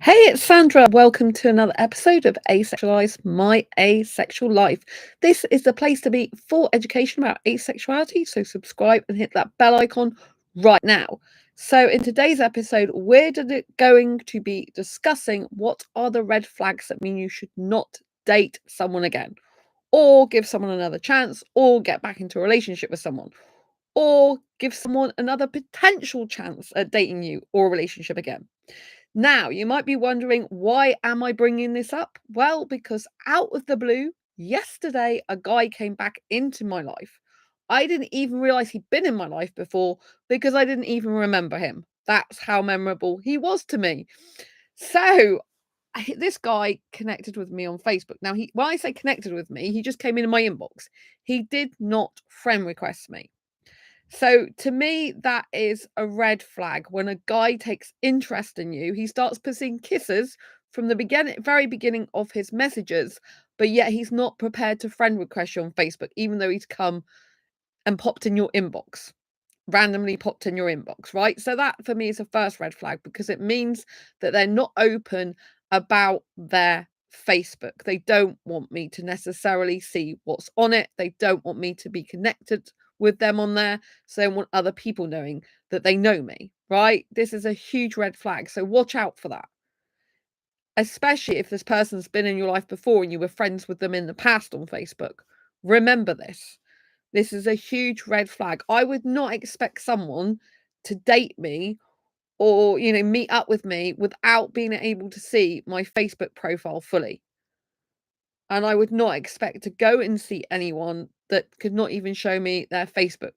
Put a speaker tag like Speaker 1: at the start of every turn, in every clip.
Speaker 1: Hey, it's Sandra. Welcome to another episode of Asexualise, my asexual life. This is the place to be for education about asexuality, so subscribe and hit that bell icon right now. So, in today's episode, we're going to be discussing what are the red flags that mean you should not date someone again, or give someone another chance, or get back into a relationship with someone, or give someone another potential chance at dating you or a relationship again. Now, you might be wondering, why am I bringing this up? Well, because out of the blue, yesterday, a guy came back into my life. I didn't even realize he'd been in my life before because I didn't even remember him. That's how memorable he was to me. So, this guy connected with me on Facebook. Now, when I say connected with me, he just came into my inbox. He did not friend request me. So to me, that is a red flag. When a guy takes interest in you, he starts putting kisses from the very beginning of his messages, but yet he's not prepared to friend request you on Facebook, even though he's come and popped in your inbox, randomly popped in your inbox, right? So that for me is a first red flag because it means that they're not open about their Facebook. They don't want me to necessarily see what's on it. They don't want me to be connected with them on there. So they want other people knowing that they know me, right? This is a huge red flag. So watch out for that. Especially if this person's been in your life before and you were friends with them in the past on Facebook. Remember this. This is a huge red flag. I would not expect someone to date me or, meet up with me without being able to see my Facebook profile fully. And I would not expect to go and see anyone that could not even show me their Facebook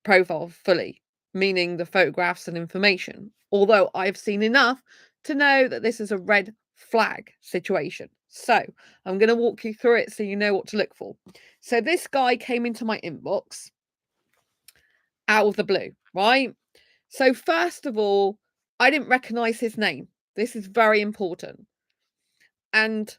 Speaker 1: profile fully, meaning the photographs and information. Although I've seen enough to know that this is a red flag situation. So I'm going to walk you through it so you know what to look for. So this guy came into my inbox out of the blue, right? So first of all, I didn't recognize his name. This is very important. And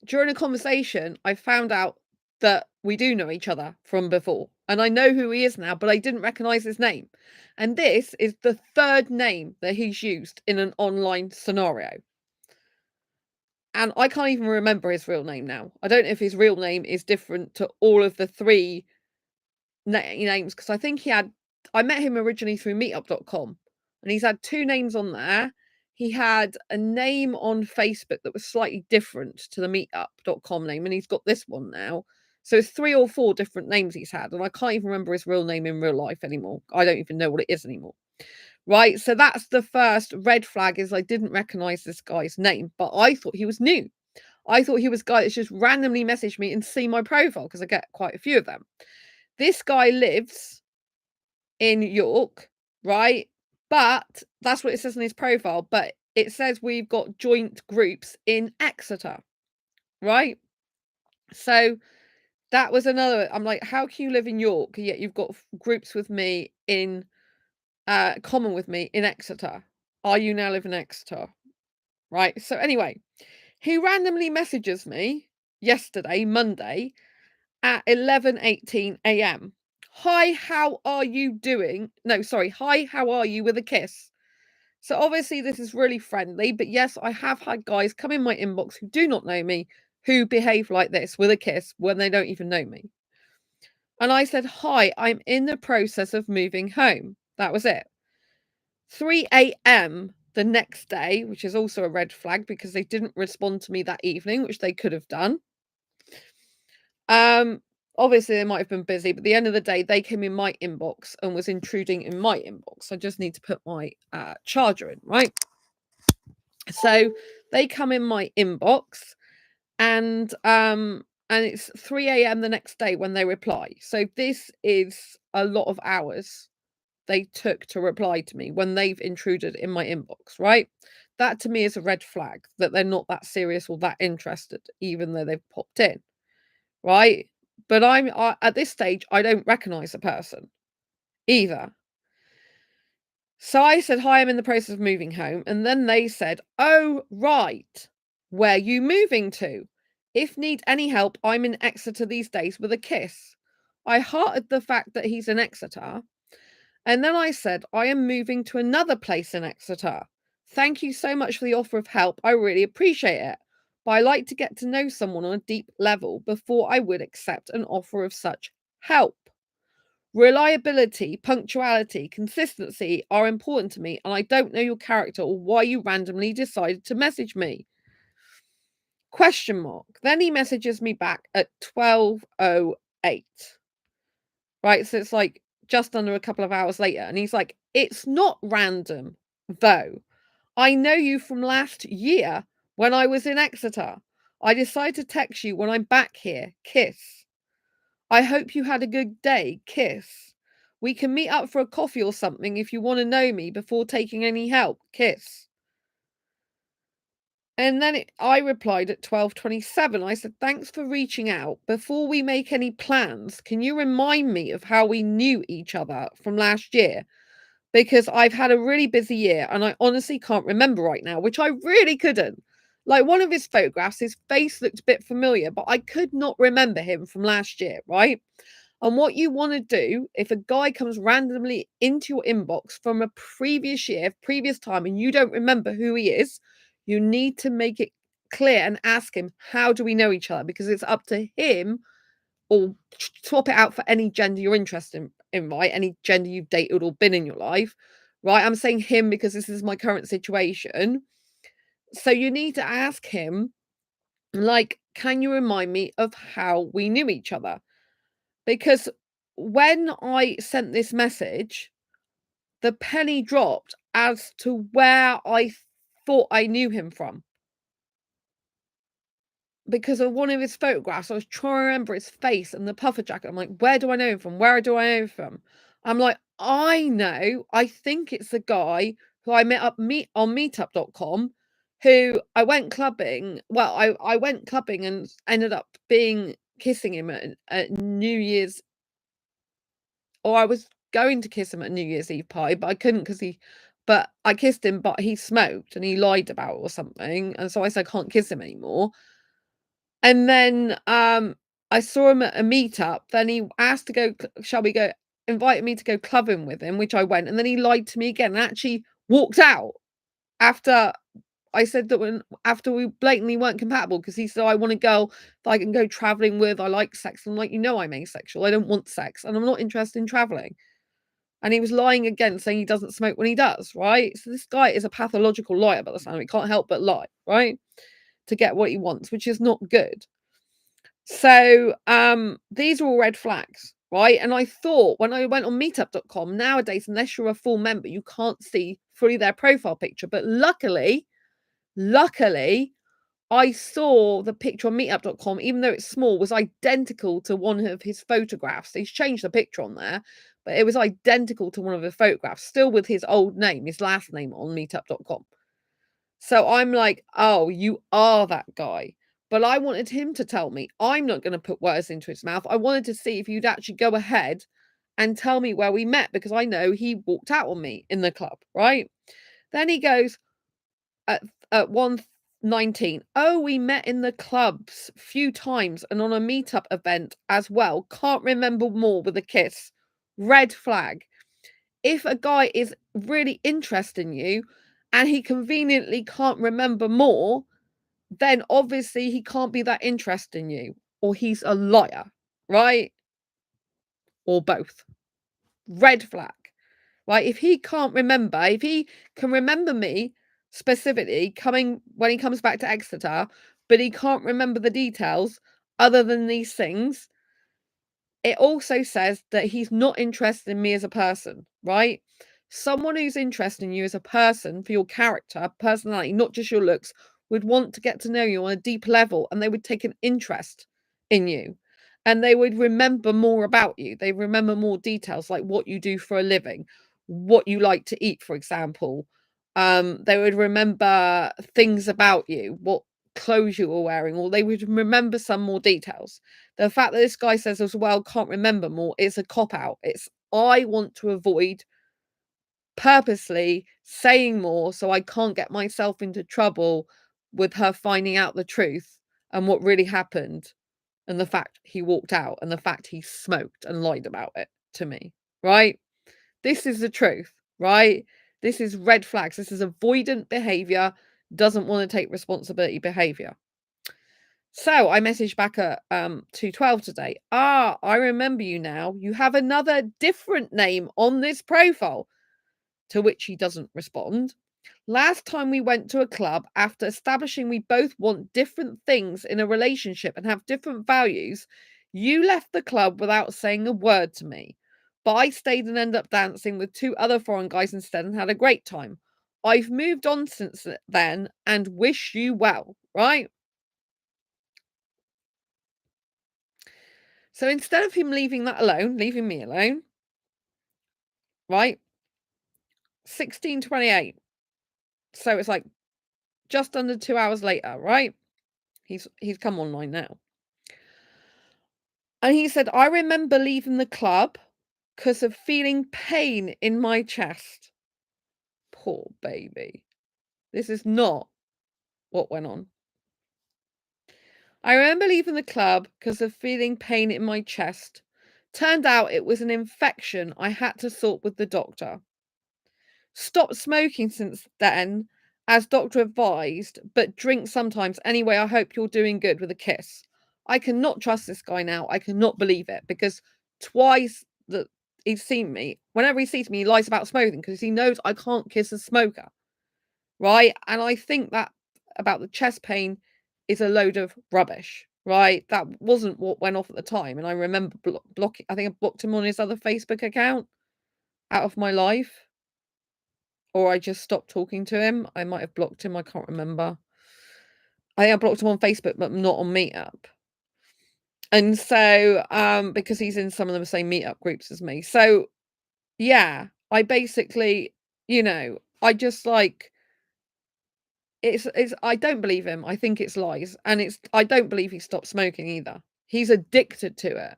Speaker 1: during a conversation, I found out that we do know each other from before. And I know who he is now, but I didn't recognize his name. And this is the third name that he's used in an online scenario. And I can't even remember his real name now. I don't know if his real name is different to all of the three names, because I met him originally through meetup.com, and he's had two names on there. He had a name on Facebook that was slightly different to the meetup.com name, and he's got this one now. So it's 3 or 4 different names he's had, and I can't even remember his real name in real life anymore. I don't even know what it is anymore. Right? So that's the first red flag, is I didn't recognize this guy's name, but I thought he was new. I thought he was a guy that's just randomly messaged me and see my profile, because I get quite a few of them. This guy lives in York, right? But that's what it says on his profile. But it says we've got joint groups in Exeter, right? So that was another. I'm like, how can you live in York yet you've got groups with me in common with me in Exeter? Are you now live in Exeter? Right. So anyway, he randomly messages me yesterday, Monday, at 11:18 a.m. Hi, how are you doing? No, sorry. Hi, how are you, with a kiss. So obviously this is really friendly, but yes, I have had guys come in my inbox who do not know me, who behave like this with a kiss when they don't even know me. And I said, hi, I'm in the process of moving home. That was it. 3 a.m. the next day, which is also a red flag because they didn't respond to me that evening, which they could have done. Obviously they might have been busy, but at the end of the day, they came in my inbox and was intruding in my inbox. I just need to put my charger in, right? So they come in my inbox, and it's 3 a.m. the next day when they reply. So this is a lot of hours they took to reply to me when they've intruded in my inbox, right? That to me is a red flag, that they're not that serious or that interested, even though they've popped in, right? But at this stage, I don't recognize the person either. So I said, hi, I'm in the process of moving home. And then they said, oh, right. Where you moving to? If need any help, I'm in Exeter these days, with a kiss. I hearted the fact that he's in Exeter. And then I said, I am moving to another place in Exeter. Thank you so much for the offer of help. I really appreciate it. But I like to get to know someone on a deep level before I would accept an offer of such help. Reliability, punctuality, consistency are important to me, and I don't know your character or why you randomly decided to message me. Question mark. Then he messages me back at 12:08. Right? So it's like just under a couple of hours later. And he's like, it's not random, though. I know you from last year when I was in Exeter. I decided to text you when I'm back here. Kiss. I hope you had a good day. Kiss. We can meet up for a coffee or something if you want to know me before taking any help. Kiss. And then I replied at 12:27. I said, thanks for reaching out. Before we make any plans, can you remind me of how we knew each other from last year? Because I've had a really busy year and I honestly can't remember right now, which I really couldn't. Like one of his photographs, his face looked a bit familiar, but I could not remember him from last year, right? And what you want to do if a guy comes randomly into your inbox from a previous year, previous time, and you don't remember who he is, you need to make it clear and ask him, how do we know each other? Because it's up to him, or swap it out for any gender you're interested in, right? Any gender you've dated or been in your life, right? I'm saying him because this is my current situation. So you need to ask him, like, can you remind me of how we knew each other? Because when I sent this message, the penny dropped as to where I thought I knew him from. Because of one of his photographs, I was trying to remember his face and the puffer jacket. I'm like, where do I know him from? Where do I know him from? I'm like, I think it's the guy who I met up on meetup.com, who I went clubbing. Well, I went clubbing and ended up kissing him at New Year's, or I was going to kiss him at New Year's Eve party, but I couldn't but I kissed him, but he smoked and he lied about it or something. And so I said, I can't kiss him anymore. And then I saw him at a meetup. Then he asked to go, shall we go? Invited me to go clubbing with him, which I went. And then he lied to me again and actually walked out after I said that after we blatantly weren't compatible, because he said, I want a girl that I can go traveling with. I like sex. I'm like, I'm asexual. I don't want sex and I'm not interested in traveling. And he was lying again, saying he doesn't smoke when he does, right? So this guy is a pathological liar by the sound of it. He can't help but lie, right? To get what he wants, which is not good. So these are all red flags, right? And I thought when I went on meetup.com, nowadays, unless you're a full member, you can't see fully their profile picture. But luckily, I saw the picture on meetup.com, even though it's small, was identical to one of his photographs. He's changed the picture on there, but it was identical to one of the photographs, still with his old name, his last name on meetup.com. So I'm like, oh, you are that guy. But I wanted him to tell me. I'm not going to put words into his mouth. I wanted to see if you'd actually go ahead and tell me where we met, because I know he walked out on me in the club, right? Then he goes at 1:19. Oh, we met in the clubs a few times and on a meetup event as well. Can't remember more with a kiss. Red flag. If a guy is really interested in you and he conveniently can't remember more, then obviously he can't be that interested in you, or he's a liar, right? Or both. Red flag, right? If he can't remember, if he can remember me specifically coming when he comes back to Exeter, but he can't remember the details other than these things, it also says that he's not interested in me as a person, right? Someone who's interested in you as a person for your character, personality, not just your looks, would want to get to know you on a deep level, and they would take an interest in you, and they would remember more about you. They remember more details, like what you do for a living, what you like to eat, for example. They would remember things about you, what clothes you were wearing, or they would remember some more details. The fact that this guy says as well, can't remember more, is a cop out. It's, I want to avoid purposely saying more so I can't get myself into trouble with her finding out the truth and what really happened, and the fact he walked out, and the fact he smoked and lied about it to me, right? This is the truth, right? This is red flags. This is avoidant behavior, doesn't want to take responsibility behavior. So I messaged back at 2:12 today. I remember you now. You have another different name on this profile. To which he doesn't respond. Last time we went to a club, after establishing we both want different things in a relationship and have different values, you left the club without saying a word to me. But I stayed and ended up dancing with 2 other foreign guys instead and had a great time. I've moved on since then and wish you well, right? So instead of him leaving that alone, leaving me alone, right? 16:28. So it's like just under 2 hours later, right? He's come online now. And he said, "I remember leaving the club because of feeling pain in my chest." Poor baby. This is not what went on. "I remember leaving the club because of feeling pain in my chest. Turned out it was an infection I had to sort with the doctor. Stopped smoking since then, as doctor advised, but drink sometimes. Anyway, I hope you're doing good," with a kiss. I cannot trust this guy now. I cannot believe it because twice that he's seen me, whenever he sees me, he lies about smoking because he knows I can't kiss a smoker, right? And I think that about the chest pain is a load of rubbish, right? That wasn't what went off at the time. And I remember blocking, I think I blocked him on his other Facebook account out of my life. Or I just stopped talking to him. I might have blocked him, I can't remember. I think I blocked him on Facebook, but not on Meetup. And so, because he's in some of the same Meetup groups as me. So, yeah, I basically, I just like it's I don't believe him. I think it's lies. And I don't believe he stopped smoking either. He's addicted to it,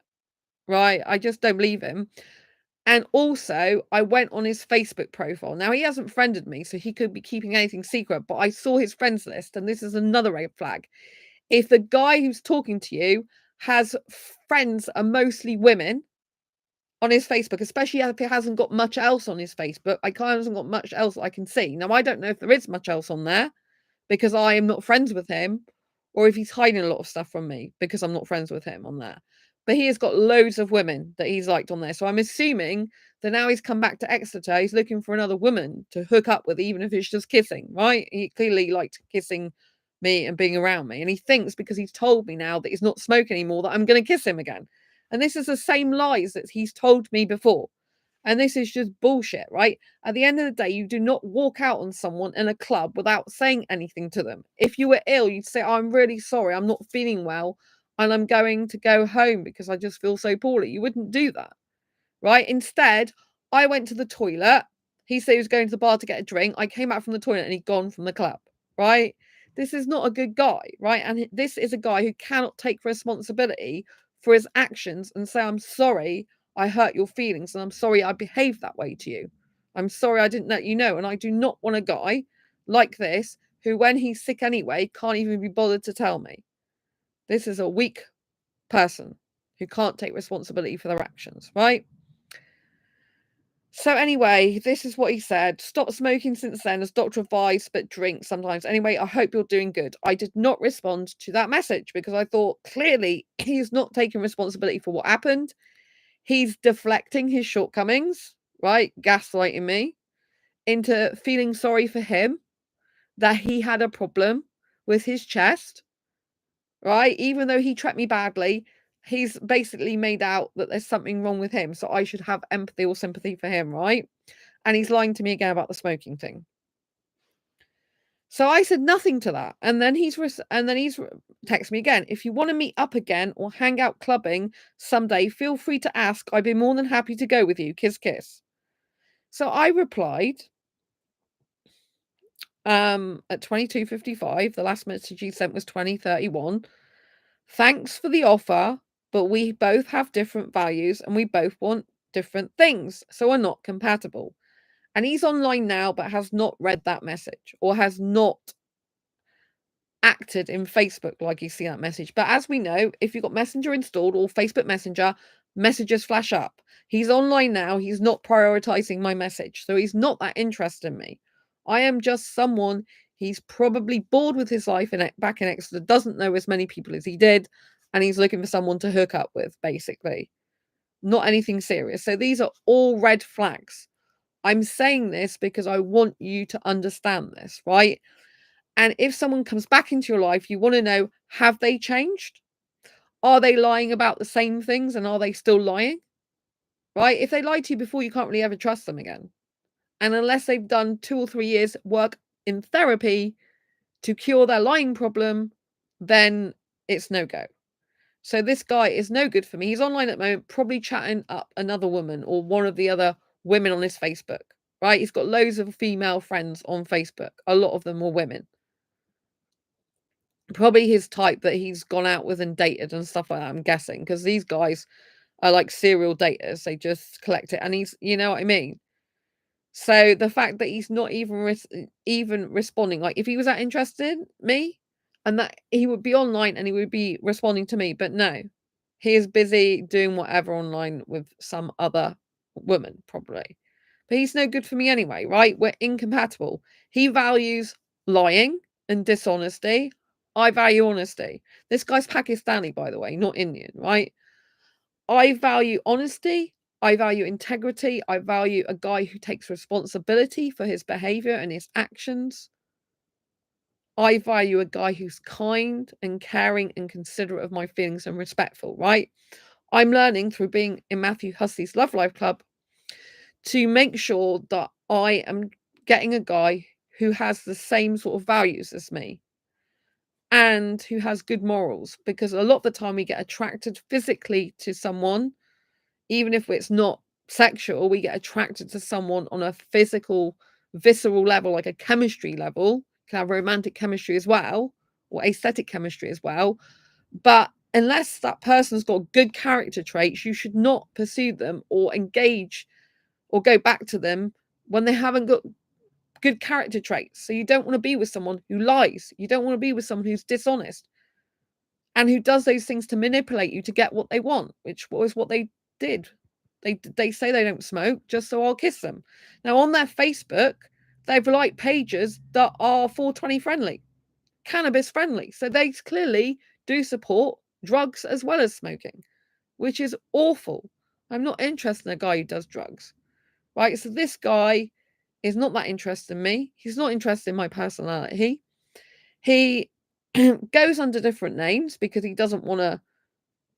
Speaker 1: right? I just don't believe him. And also, I went on his Facebook profile. Now, he hasn't friended me, so he could be keeping anything secret, but I saw his friends list, and this is another red flag. If the guy who's talking to you has friends are mostly women on his Facebook, especially if he hasn't got much else on his Facebook, I kind of hasn't got much else I can see. Now, I don't know if there is much else on there because I am not friends with him, or if he's hiding a lot of stuff from me because I'm not friends with him on there. But he has got loads of women that he's liked on there. So I'm assuming that now he's come back to Exeter, he's looking for another woman to hook up with, even if it's just kissing, right? He clearly liked kissing me and being around me. And he thinks because he's told me now that he's not smoking anymore that I'm going to kiss him again. And this is the same lies that he's told me before. And this is just bullshit, right? At the end of the day, you do not walk out on someone in a club without saying anything to them. If you were ill, you'd say, "I'm really sorry, I'm not feeling well, and I'm going to go home because I just feel so poorly." You wouldn't do that, right? Instead, I went to the toilet. He said he was going to the bar to get a drink. I came out from the toilet and he'd gone from the club, right? This is not a good guy, right? And this is a guy who cannot take responsibility for his actions and say, "I'm sorry, I hurt your feelings, and I'm sorry I behaved that way to you. I'm sorry I didn't let you know." And I do not want a guy like this who, when he's sick anyway, can't even be bothered to tell me. This is a weak person who can't take responsibility for their actions, right? So anyway, this is what he said. "Stop smoking since then, as doctor advised, but drink sometimes. Anyway, I hope you're doing good." I did not respond to that message because I thought clearly he's not taking responsibility for what happened. He's deflecting his shortcomings, right? Gaslighting me into feeling sorry for him, that he had a problem with his chest, right? Even though he treated me badly, he's basically made out that there's something wrong with him. So I should have empathy or sympathy for him, right? And he's lying to me again about the smoking thing. So I said nothing to that. And then he's texted me again. "If you want to meet up again or hang out clubbing someday, feel free to ask. I'd be more than happy to go with you. Kiss, kiss." So I replied at 22:55. The last message he sent was 20:31. "Thanks for the offer, but we both have different values and we both want different things, so we're not compatible." And he's online now, but has not read that message or has not acted in Facebook like you see that message. But as we know, if you've got Messenger installed or Facebook Messenger, messages flash up. He's online now. He's not prioritizing my message. So he's not that interested in me. I am just someone, he's probably bored with his life back in Exeter, doesn't know as many people as he did, and he's looking for someone to hook up with, basically. Not anything serious. So these are all red flags. I'm saying this because I want you to understand this, right? And if someone comes back into your life, you want to know, have they changed? Are they lying about the same things, and are they still lying? Right? If they lied to you before, you can't really ever trust them again. And unless they've done 2 or 3 years work in therapy to cure their lying problem, then it's no go. So this guy is no good for me. He's online at the moment, probably chatting up another woman or one of the other women on his Facebook, right? He's got loads of female friends on Facebook. A lot of them are women. Probably his type that he's gone out with and dated and stuff like that, I'm guessing, because these guys are like serial daters. They just collect it. And he's, you know what I mean? So the fact that he's not even responding, like if he was that interested in me, and that he would be online and he would be responding to me, but no, he is busy doing whatever online with some other woman, probably. But he's no good for me anyway, right? We're incompatible. He values lying and dishonesty. I value honesty. This guy's Pakistani, by the way, not Indian, right? I value honesty. I value integrity. I value a guy who takes responsibility for his behavior and his actions. I value a guy who's kind and caring and considerate of my feelings and respectful, right? I'm learning through being in Matthew Hussey's Love Life Club to make sure that I am getting a guy who has the same sort of values as me and who has good morals, because a lot of the time we get attracted physically to someone, even if it's not sexual, we get attracted to someone on a physical, visceral level, like a chemistry level. You can have romantic chemistry as well, or aesthetic chemistry as well. But unless that person's got good character traits, you should not pursue them or engage or go back to them when they haven't got good character traits. So you don't want to be with someone who lies. You don't want to be with someone who's dishonest and who does those things to manipulate you to get what they want, which was what they did. They say they don't smoke just so I'll kiss them. Now on their Facebook, they've liked pages that are 420 friendly, cannabis friendly. So they clearly do support drugs as well as smoking, which is awful. I'm not interested in a guy who does drugs, right? So this guy is not that interested in me. He's not interested in my personality. He goes under different names because he doesn't want to,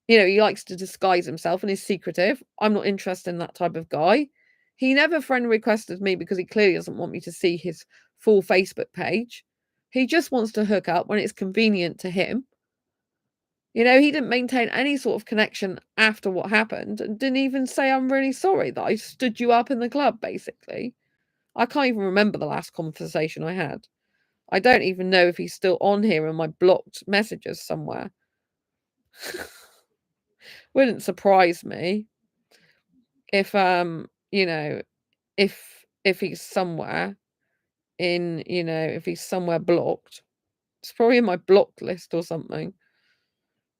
Speaker 1: he likes to disguise himself and is secretive. I'm not interested in that type of guy. He never friend requested me because he clearly doesn't want me to see his full Facebook page. He just wants to hook up when it's convenient to him. He didn't maintain any sort of connection after what happened and didn't even say, I'm really sorry that I stood you up in the club, basically. I can't even remember the last conversation I had. I don't even know if he's still on here in my blocked messages somewhere. Wouldn't surprise me if if he's somewhere if he's somewhere blocked. It's probably in my blocked list or something.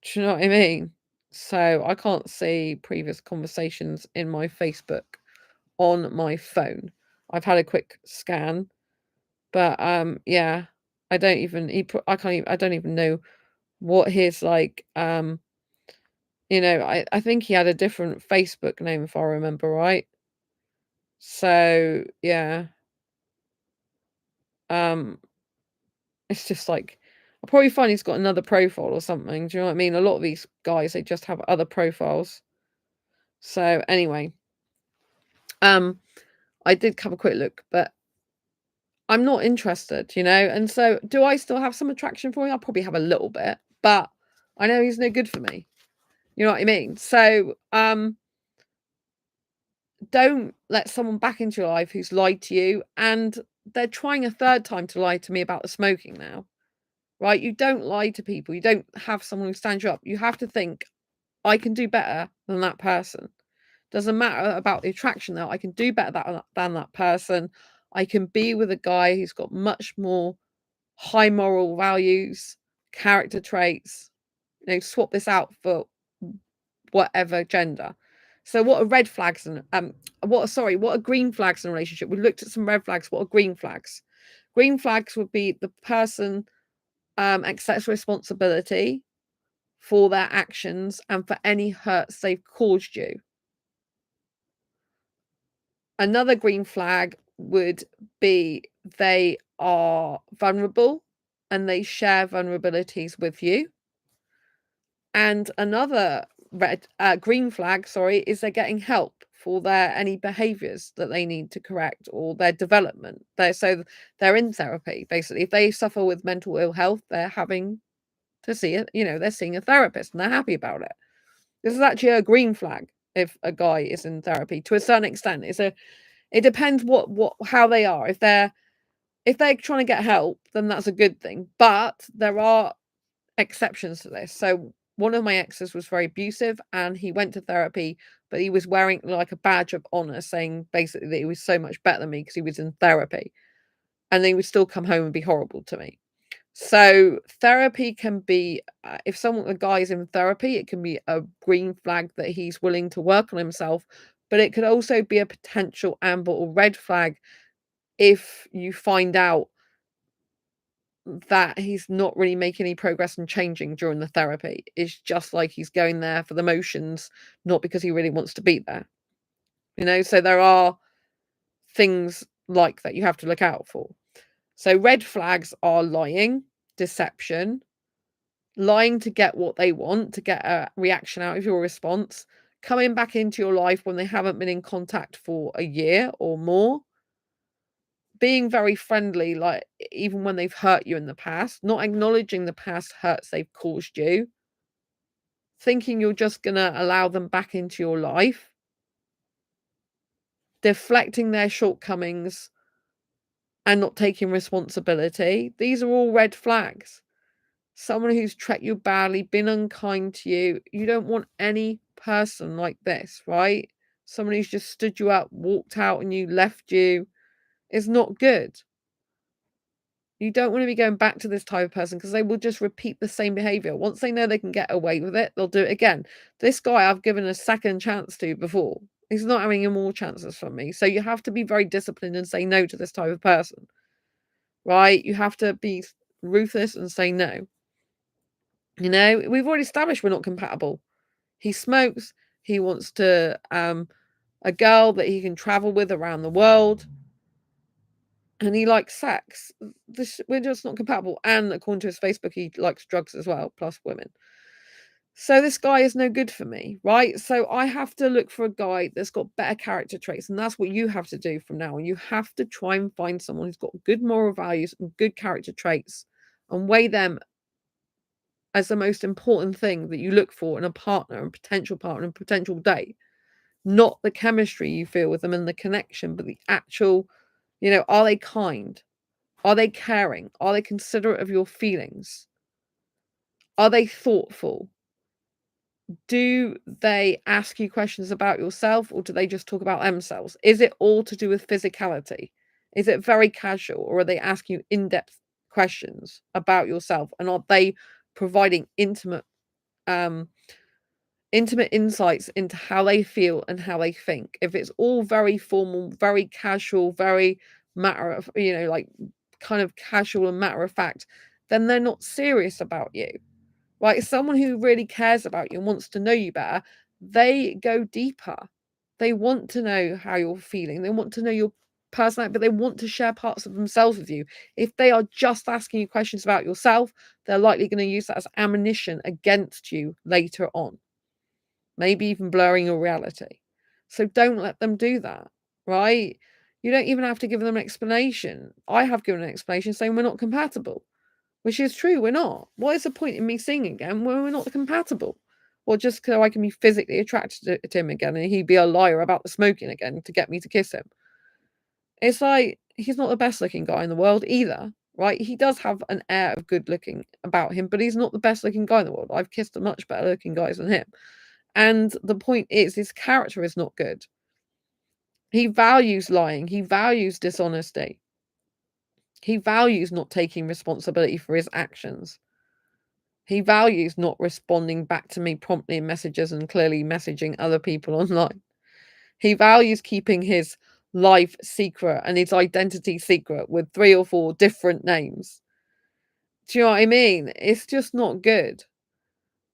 Speaker 1: Do you know what I mean? So I can't see previous conversations in my Facebook on my phone. I've had a quick scan, but yeah, I don't even I don't even know what his I think he had a different Facebook name if I remember right. So yeah. It's just like I'll probably find he's got another profile or something. Do you know what I mean? A lot of these guys, they just have other profiles. So anyway, I did have a quick look, but I'm not interested, and so do I still have some attraction for him? I'll probably have a little bit, but I know he's no good for me. You know what I mean? So don't let someone back into your life who's lied to you, and they're trying a third time to lie to me about the smoking now. Right? You don't lie to people. You don't have someone who stands you up. You have to think, I can do better than that person. Doesn't matter about the attraction though. I can do better than that person. I can be with a guy who's got much more high moral values, character traits. Swap this out for whatever gender. So what are red flags and what are green flags in a relationship? We looked at some red flags. What are green flags? Green flags would be the person accepts responsibility for their actions and for any hurts they've caused you. Another green flag would be they are vulnerable and they share vulnerabilities with you. And another green flag, is they're getting help for their any behaviors that they need to correct or their development. They're in therapy, basically. If they suffer with mental ill health, they're having to see it, they're seeing a therapist and they're happy about it. This is actually a green flag if a guy is in therapy to a certain extent. It depends how they are. If they're trying to get help, then that's a good thing. But there are exceptions to this. So one of my exes was very abusive and he went to therapy, but he was wearing like a badge of honor, saying basically that he was so much better than me because he was in therapy. And then he would still come home and be horrible to me. So therapy can be, if a guy is in therapy, it can be a green flag that he's willing to work on himself, but it could also be a potential amber or red flag if you find out that he's not really making any progress and changing during the therapy. It's just like he's going there for the motions, not because he really wants to be there. So there are things like that you have to look out for. So red flags are lying, deception, lying to get what they want, to get a reaction out of your response, coming back into your life when they haven't been in contact for a year or more, being very friendly, like even when they've hurt you in the past, not acknowledging the past hurts they've caused you, thinking you're just going to allow them back into your life, deflecting their shortcomings and not taking responsibility. These are all red flags. Someone who's treated you badly, been unkind to you. You don't want any person like this, right? Someone who's just stood you up, walked out and you left you is not good. You don't want to be going back to this type of person because they will just repeat the same behavior. Once they know they can get away with it, they'll do it again. This guy I've given a second chance to before. He's not having any more chances from me. So you have to be very disciplined and say no to this type of person, right? You have to be ruthless and say no. We've already established we're not compatible. He smokes. He wants to a girl that he can travel with around the world. And he likes sex. We're just not compatible. And according to his Facebook, he likes drugs as well, plus women. So this guy is no good for me, right? So I have to look for a guy that's got better character traits. And that's what you have to do from now on. You have to try and find someone who's got good moral values and good character traits and weigh them as the most important thing that you look for in a partner and potential date. Not the chemistry you feel with them and the connection, but the actual, are they kind? Are they caring? Are they considerate of your feelings? Are they thoughtful? Do they ask you questions about yourself or do they just talk about themselves? Is it all to do with physicality? Is it very casual or are they asking you in-depth questions about yourself? And are they providing intimate insights into how they feel and how they think? If it's all very formal, very casual, very matter of, like kind of casual and matter of fact, then they're not serious about you, right? Someone who really cares about you and wants to know you better, they go deeper. They want to know how you're feeling. They want to know your personality, but they want to share parts of themselves with you. If they are just asking you questions about yourself, they're likely going to use that as ammunition against you later on. Maybe even blurring your reality. So don't let them do that, right? You don't even have to give them an explanation. I have given an explanation saying we're not compatible, which is true, we're not. What is the point in me seeing again when we're not compatible? Or just so I can be physically attracted to him again and he'd be a liar about the smoking again to get me to kiss him. It's like, he's not the best looking guy in the world either, right? He does have an air of good looking about him, but he's not the best looking guy in the world. I've kissed a much better looking guys than him. And the point is, his character is not good. He values lying. He values dishonesty. He values not taking responsibility for his actions. He values not responding back to me promptly in messages and clearly messaging other people online. He values keeping his life secret and his identity secret with 3 or 4 different names. Do you know what I mean? It's just not good.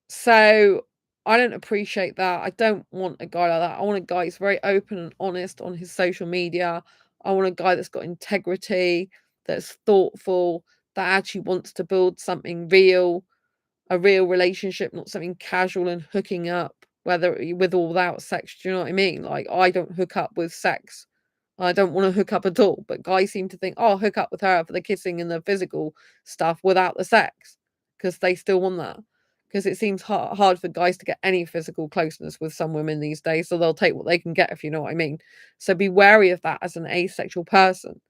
Speaker 1: So, I don't appreciate that. I don't want a guy like that. I want a guy who's very open and honest on his social media. I want a guy that's got integrity, that's thoughtful, that actually wants to build something real, a real relationship, not something casual and hooking up, whether with or without sex. Do you know what I mean? Like, I don't hook up with sex. I don't want to hook up at all. But guys seem to think, oh, I'll hook up with her for the kissing and the physical stuff without the sex, because they still want that. Because it seems hard for guys to get any physical closeness with some women these days. So they'll take what they can get, if you know what I mean. So be wary of that as an asexual person.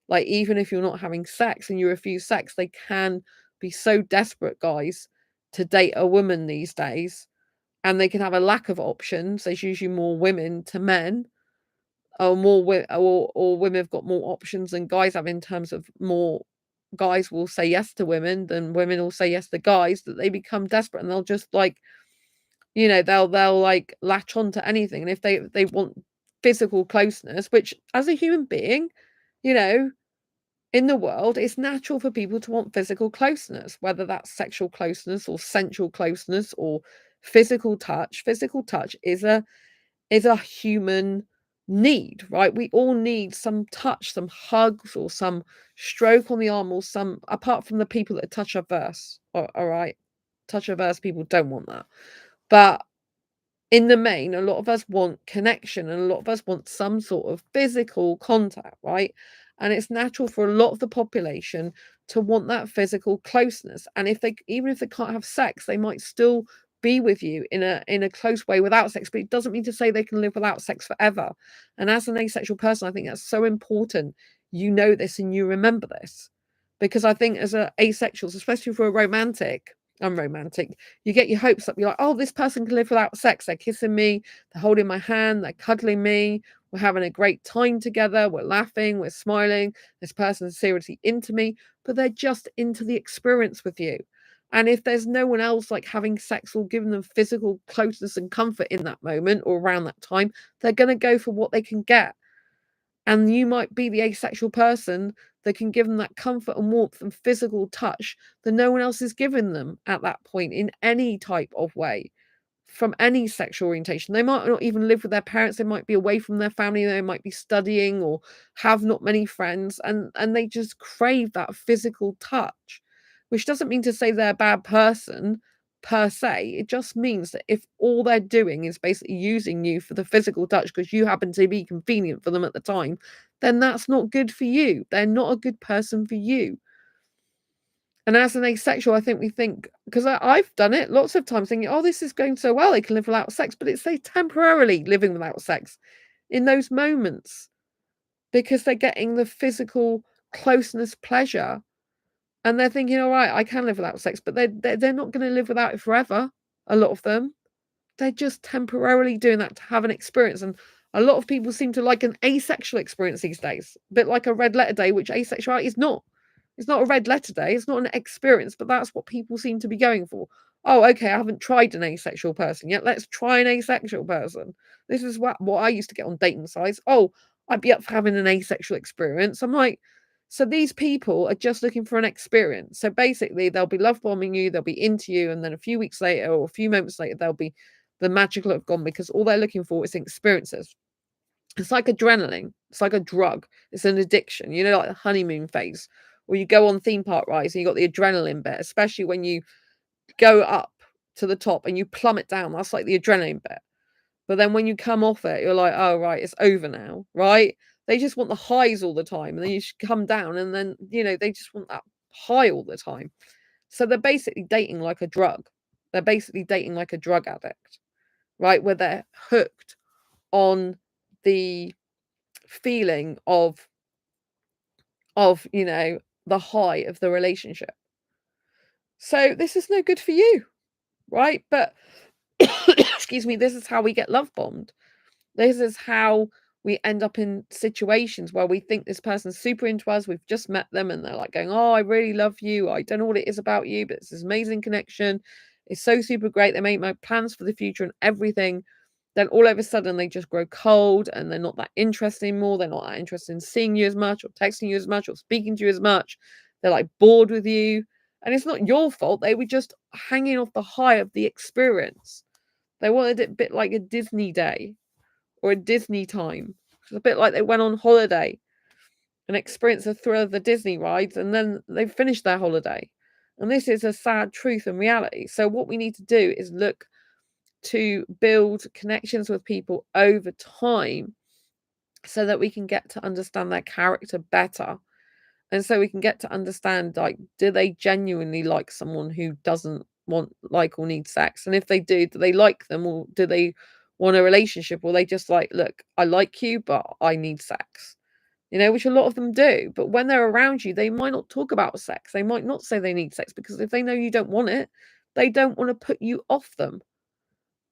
Speaker 1: Like, even if you're not having sex and you refuse sex, they can be so desperate, guys, to date a woman these days. And they can have a lack of options. There's usually more women to men, or or women have got more options than guys have, in terms of more guys will say yes to women than women will say yes to guys, that they become desperate and they'll just, like, they'll like latch on to anything. And if they want physical closeness, which as a human being, you know, in the world, it's natural for people to want physical closeness, whether that's sexual closeness or sensual closeness or physical touch. Physical touch is a human need, right? We all need some touch, some hugs, or some stroke on the arm, or some, apart from the people that are touch averse. All right. Touch averse people don't want that. But in the main, a lot of us want connection and a lot of us want some sort of physical contact, right? And it's natural for a lot of the population to want that physical closeness. And even if they can't have sex, they might still be with you in a close way without sex, but it doesn't mean to say they can live without sex forever. And as an asexual person, I think that's so important. You know this and you remember this. Because I think as a asexuals, especially for a unromantic, you get your hopes up. You're like, oh, this person can live without sex. They're kissing me, they're holding my hand, they're cuddling me, we're having a great time together, we're laughing, we're smiling. This person's seriously into me, but they're just into the experience with you. And if there's no one else like having sex or giving them physical closeness and comfort in that moment or around that time, they're going to go for what they can get. And you might be the asexual person that can give them that comfort and warmth and physical touch that no one else is giving them at that point in any type of way, from any sexual orientation. They might not even live with their parents, they might be away from their family, they might be studying or have not many friends, and they just crave that physical touch, which doesn't mean to say they're a bad person per se. It just means that if all they're doing is basically using you for the physical touch because you happen to be convenient for them at the time, then that's not good for you. They're not a good person for you. And as an asexual, I think we think, because I've done it lots of times, thinking, oh, this is going so well, they can live without sex. But it's they temporarily living without sex in those moments because they're getting the physical closeness pleasure. And they're thinking, all right, I can live without sex, but they're not going to live without it forever. A lot of them, they're just temporarily doing that to have an experience. And a lot of people seem to like an asexual experience these days, a bit like a red letter day, which asexuality is not. It's not a red letter day. It's not an experience, but that's what people seem to be going for. Oh, okay, I haven't tried an asexual person yet. Let's try an asexual person. This is what I used to get on dating sites. Oh, I'd be up for having an asexual experience. I'm like, so these people are just looking for an experience. So basically, they'll be love bombing you, they'll be into you, and then a few weeks later or a few moments later, they'll be the magical have gone because all they're looking for is experiences. It's like adrenaline. It's like a drug. It's an addiction. You know, like the honeymoon phase, where you go on theme park rides and you got the adrenaline bit, especially when you go up to the top and you plummet down. That's like the adrenaline bit. But then when you come off it, you're like, oh, right, it's over now, right? They just want the highs all the time. And then you come down and then, they just want that high all the time. So they're basically dating like a drug. They're basically dating like a drug addict, right? Where they're hooked on the feeling of the high of the relationship. So this is no good for you, right? But excuse me, this is how we get love bombed. This is how we end up in situations where we think this person's super into us. We've just met them and they're like going, oh, I really love you. I don't know what it is about you, but it's this amazing connection. It's so super great. They make my plans for the future and everything. Then all of a sudden they just grow cold and they're not that interested anymore. They're not that interested in seeing you as much or texting you as much or speaking to you as much. They're like bored with you. And it's not your fault. They were just hanging off the high of the experience. They wanted it a bit like a Disney day or a Disney time. It's a bit like they went on holiday and experienced the thrill of the Disney rides and then they finished their holiday. And this is a sad truth and reality. So what we need to do is look to build connections with people over time so that we can get to understand their character better. And so we can get to understand, like, do they genuinely like someone who doesn't want, like, or need sex? And if they do they like them, or do they want a relationship? Or they just like, look, I like you, but I need sex. You know, which a lot of them do. But when they're around you, they might not talk about sex. They might not say they need sex because if they know you don't want it, they don't want to put you off them.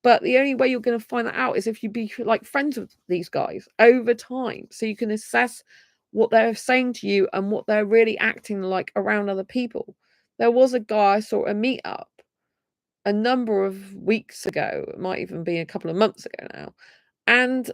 Speaker 1: But the only way you're going to find that out is if you be like friends with these guys over time, so you can assess what they're saying to you and what they're really acting like around other people. There was a guy I saw at a meetup a number of weeks ago, it might even be a couple of months ago now, and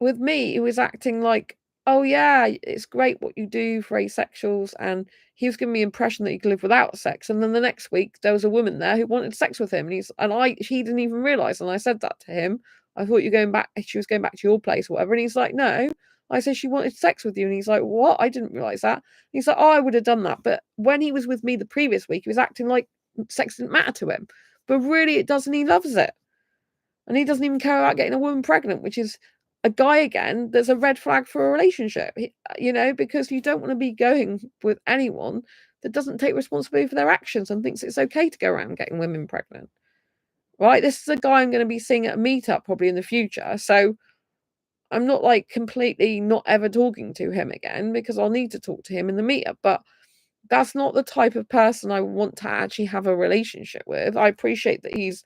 Speaker 1: with me, he was acting like, "Oh, yeah, it's great what you do for asexuals," and he was giving me the impression that he could live without sex, and then the next week, there was a woman there who wanted sex with him, and he didn't even realise, and I said that to him. I thought she was going back to your place or whatever, and he's like, "No." I said, "She wanted sex with you," and he's like, "What? I didn't realise that." He's like, "Oh, I would have done that," but when he was with me the previous week, he was acting like sex didn't matter to him, but really it doesn't, he loves it. And he doesn't even care about getting a woman pregnant, which is a guy again, there's a red flag for a relationship, because you don't want to be going with anyone that doesn't take responsibility for their actions and thinks it's okay to go around getting women pregnant. Right? This is a guy I'm going to be seeing at a meetup probably in the future. So I'm not like completely not ever talking to him again because I'll need to talk to him in the meetup. But that's not the type of person I want to actually have a relationship with. I appreciate that he's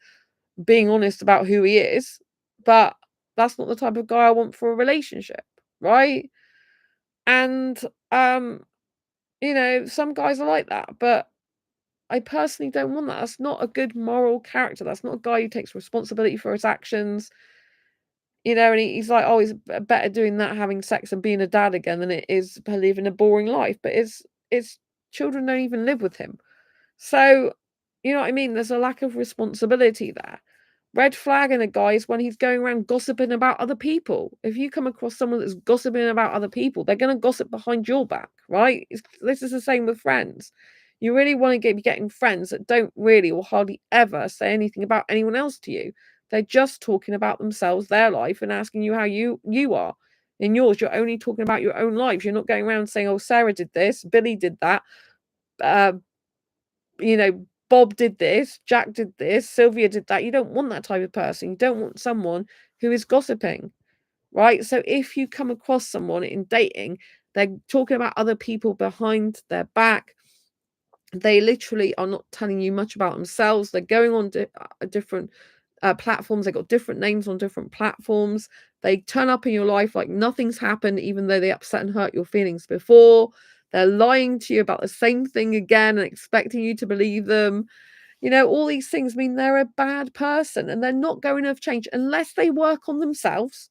Speaker 1: being honest about who he is, but that's not the type of guy I want for a relationship, right? And some guys are like that, but I personally don't want that. That's not a good moral character. That's not a guy who takes responsibility for his actions. And he's like, oh, he's better doing that, having sex and being a dad again, than it is living a boring life. But his children don't even live with him. So, you know what I mean? There's a lack of responsibility there. Red flag in a guy is when he's going around gossiping about other people. If you come across someone that's gossiping about other people, they're going to gossip behind your back, right? This is the same with friends. You really want to be getting friends that don't really or hardly ever say anything about anyone else to you. They're just talking about themselves, their life, and asking you how you are. In yours, you're only talking about your own lives. You're not going around saying, "Oh, Sarah did this, Billy did that, uh, Bob did this, Jack did this, Sylvia did that." You don't want that type of person. You don't want someone who is gossiping, right? So if you come across someone in dating, they're talking about other people behind their back. They literally are not telling you much about themselves. They're going on different platforms. They got different names on different platforms. They turn up in your life like nothing's happened, even though they upset and hurt your feelings before. They're lying to you about the same thing again and expecting you to believe them. All these things mean they're a bad person and they're not going to have changed unless they work on themselves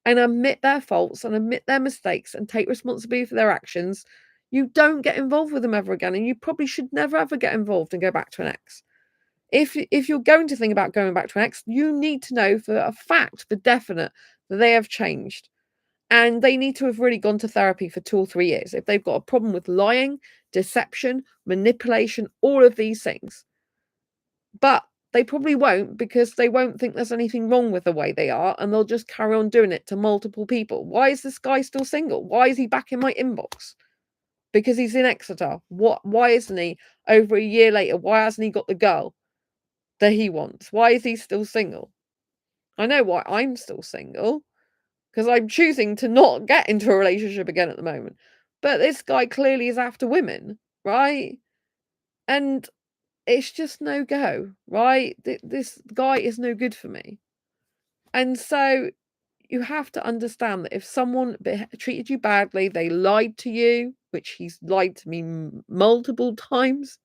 Speaker 1: and admit their faults and admit their mistakes and take responsibility for their actions. You don't get involved with them ever again, and you probably should never ever get involved and go back to an ex. If you're going to think about going back to an ex, you need to know for a fact, for definite, that they have changed. And they need to have really gone to therapy for 2 or 3 years. If they've got a problem with lying, deception, manipulation, all of these things. But they probably won't, because they won't think there's anything wrong with the way they are, and they'll just carry on doing it to multiple people. Why is this guy still single? Why is he back in my inbox? Because he's in Exeter. Why isn't he over a year later? Why hasn't he got the girl that he wants? Why is he still single? I know why I'm still single, because I'm choosing to not get into a relationship again at the moment. But this guy clearly is after women, right? And it's just no go, right? This guy is no good for me. And so you have to understand that if someone treated you badly, they lied to you, which he's lied to me multiple times,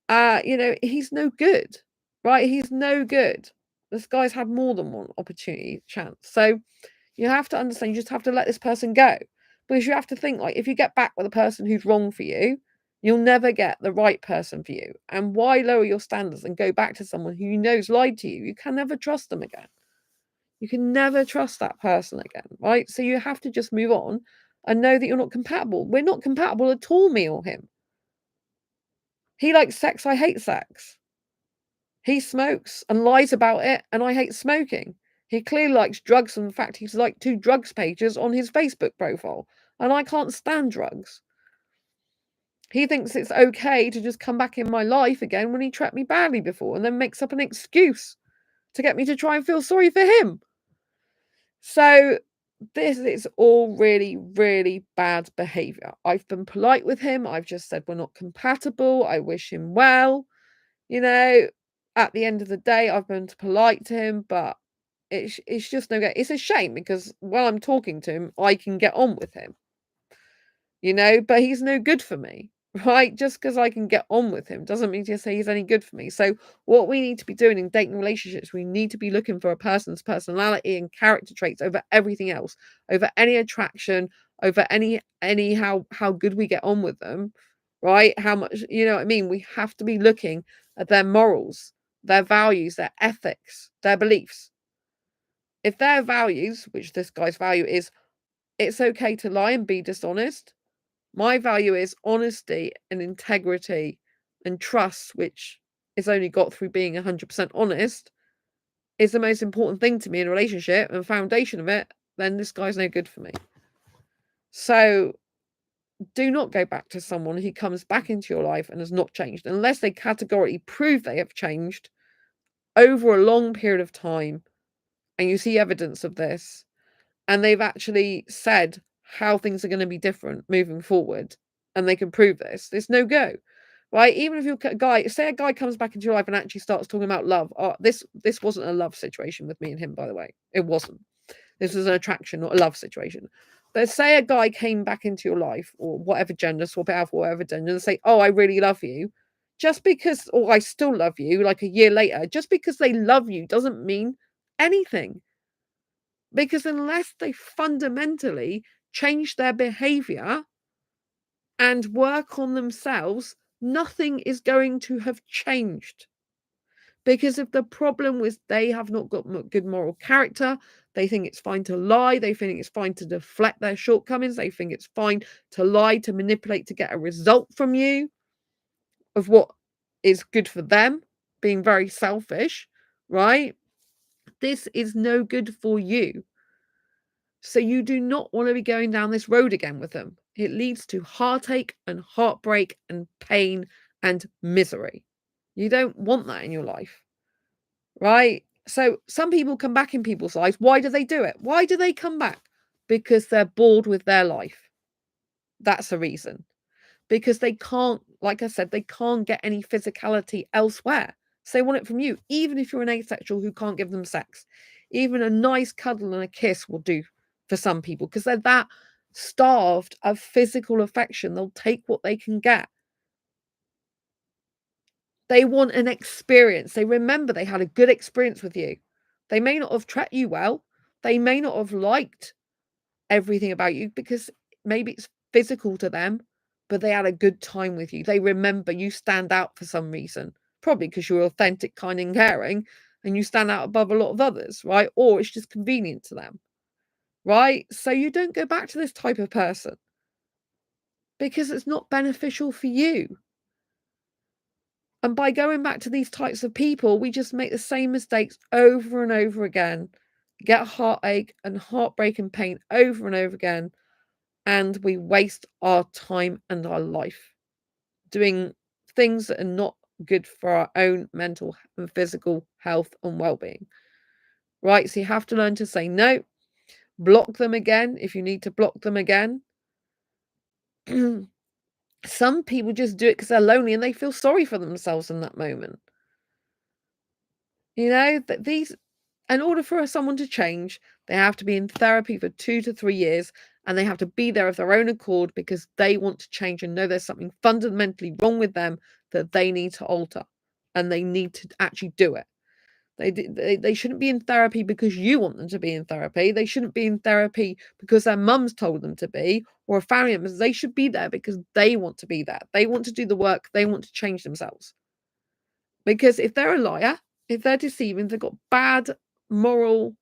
Speaker 1: he's no good, right? He's no good. This guy's had more than one opportunity, chance. So you have to understand, you just have to let this person go. Because you have to think, like, if you get back with a person who's wrong for you, you'll never get the right person for you. And why lower your standards and go back to someone who you know's lied to you? You can never trust them again. You can never trust that person again, right? So you have to just move on and know that you're not compatible. We're not compatible at all, me or him. He likes sex, I hate sex. He smokes and lies about it, and I hate smoking. He clearly likes drugs, and in fact, he's like 2 drugs pages on his Facebook profile, and I can't stand drugs. He thinks it's okay to just come back in my life again when he treated me badly before, and then makes up an excuse to get me to try and feel sorry for him. So this is all really, really bad behaviour. I've been polite with him. I've just said we're not compatible. I wish him well. At the end of the day, I've been polite to him, but it's just no good. It's a shame because while I'm talking to him, I can get on with him, but he's no good for me, right? Just because I can get on with him doesn't mean to say he's any good for me. So what we need to be doing in dating relationships, we need to be looking for a person's personality and character traits over everything else, over any attraction, over any how good we get on with them, right? How much, what I mean? We have to be looking at their morals, their values, their ethics, their beliefs. If their values, which this guy's value is, it's okay to lie and be dishonest. My value is honesty and integrity and trust, which is only got through being 100% honest, is the most important thing to me in a relationship and foundation of it. Then this guy's no good for me. So do not go back to someone who comes back into your life and has not changed, unless they categorically prove they have changed over a long period of time, and you see evidence of this, and they've actually said how things are going to be different moving forward, and they can prove this. It's no go, right? Even if you're say a guy comes back into your life and actually starts talking about love. This wasn't a love situation with me and him, by the way. It wasn't. This was an attraction, not a love situation. But say a guy came back into your life, or whatever gender, swap it out for whatever gender, and say, "Oh, I really love you," just because, or "I still love you," like a year later, just because they love you doesn't mean anything. Because unless they fundamentally change their behavior and work on themselves, nothing is going to have changed. Because if the problem was they have not got good moral character, they think it's fine to lie, they think it's fine to deflect their shortcomings, they think it's fine to lie, to manipulate, to get a result from you of what is good for them, being very selfish, right? This is no good for you. So you do not want to be going down this road again with them. It leads to heartache and heartbreak and pain and misery. You don't want that in your life, right? So some people come back in people's lives. Why do they do it? Why do they come back? Because they're bored with their life. That's the reason. Because they can't, like I said, they can't get any physicality elsewhere. So they want it from you, even if you're an asexual who can't give them sex. Even a nice cuddle and a kiss will do for some people because they're that starved of physical affection. They'll take what they can get. They want an experience. They remember they had a good experience with you. They may not have treated you well. They may not have liked everything about you because maybe it's physical to them, but they had a good time with you. They remember you stand out for some reason, probably because you're authentic, kind, and caring, and you stand out above a lot of others, right? Or it's just convenient to them, right? So you don't go back to this type of person because it's not beneficial for you. And by going back to these types of people, we just make the same mistakes over and over again, get heartache and heartbreak and pain over and over again. And we waste our time and our life doing things that are not good for our own mental and physical health and well-being, right? So you have to learn to say no, block them again if you need to block them again. Some people just do it because they're lonely and they feel sorry for themselves in that moment. That In order for someone to change, they have to be in therapy for 2 to 3 years, and they have to be there of their own accord because they want to change and know there's something fundamentally wrong with them that they need to alter, and they need to actually do it. They shouldn't be in therapy because you want them to be in therapy. They shouldn't be in therapy because their mum's told them to be, or a family members. They should be there because they want to be there. They want to do the work. They want to change themselves. Because if they're a liar, if they're deceiving, they've got bad moral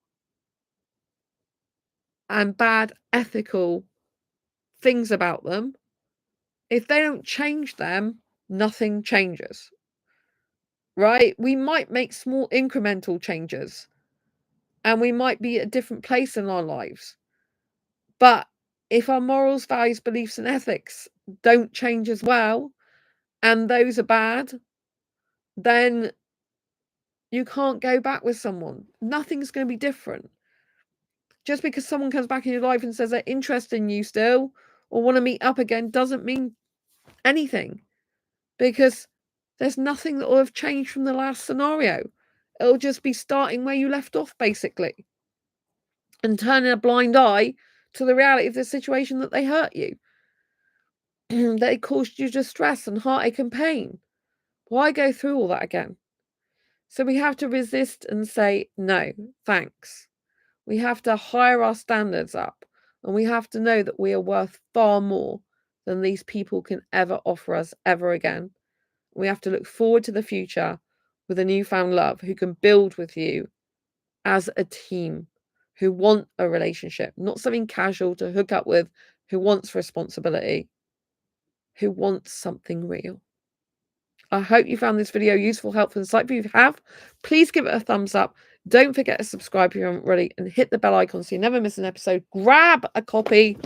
Speaker 1: and bad ethical things about them. If they don't change them, nothing changes. Right? We might make small incremental changes, and we might be at a different place in our lives. But if our morals, values, beliefs, and ethics don't change as well, and those are bad, then you can't go back with someone. Nothing's going to be different. Just because someone comes back in your life and says they're interested in you still or want to meet up again doesn't mean anything, because there's nothing that will have changed from the last scenario. It'll just be starting where you left off, basically, and turning a blind eye to the reality of the situation that they hurt you, that it caused you distress and heartache and pain. Why go through all that again? So we have to resist and say, no, thanks. We have to hire our standards up, and we have to know that we are worth far more than these people can ever offer us ever again. We have to look forward to the future with a newfound love who can build with you as a team, who want a relationship, not something casual to hook up with, who wants responsibility, who wants something real. I hope you found this video useful, helpful, and insightful. If you have, please give it a thumbs up. Don't forget to subscribe if you haven't already, and hit the bell icon so you never miss an episode. Grab a copy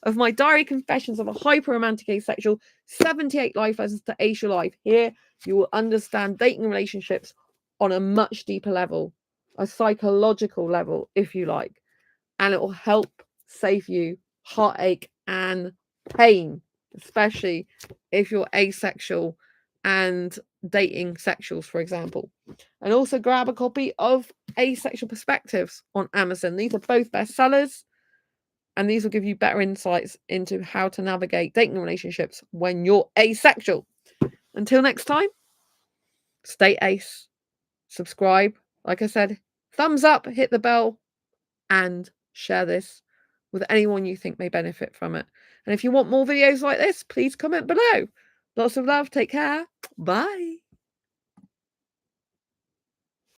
Speaker 1: of my diary confessions of a hyper-romantic asexual, 78 life lessons to ace your life. Here, you will understand dating relationships on a much deeper level, a psychological level, if you like, and it will help save you heartache and pain, especially if you're asexual and dating sexuals, for example. And also grab a copy of Asexual Perspectives on Amazon. These are both bestsellers, and these will give you better insights into how to navigate dating relationships when you're asexual. Until next time, stay ace, subscribe, like I said, thumbs up, hit the bell, and share this with anyone you think may benefit from it. And if you want more videos like this, please comment below. Lots of love. Take care. Bye.